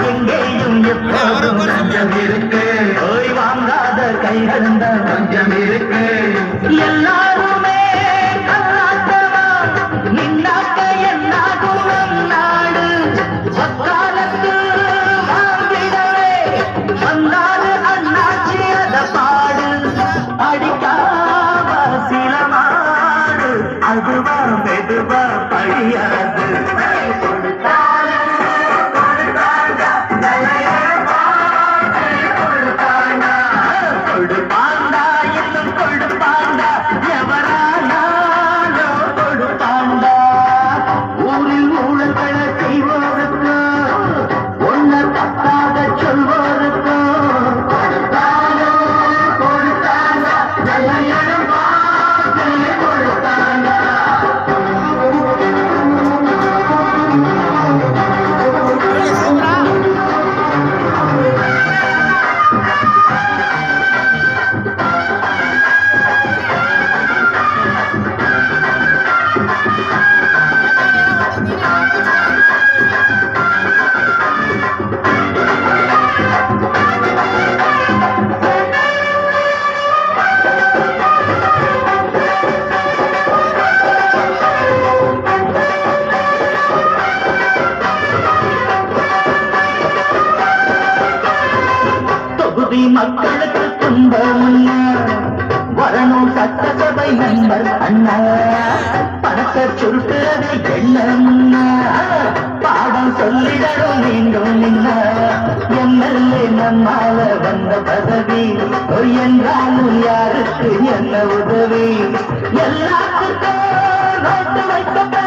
எங்கேயும் எப்போதும் லஞ்சம் இருக்கு. ஓய் வாங்காத கைகள் லஞ்சம் இருக்கு. எல்லாருமே கல்லாட்டமா நின்னாக்க என்னாகும் நம் நாடு. ஒக்காலத்து வாங்கிடவே வந்தாரு அண்ணாச்சி அத பாடு. அடிக்காம சில மாடு அதுவா மெதுவா பழியாது. மக்களுக்கு துன்பம் வரணும் சட்டசபை நண்பர் அண்ணா. பணத்தை சுருட்டுறது என்ன பாடம் சொல்லிடணும் மீண்டும் நின்ன. எம்எல்ஏ நம்மால வந்த பதவி என்றாலும் யாருக்கு என்ன உதவி. எல்லாத்துக்கும் நோட்டு வைக்க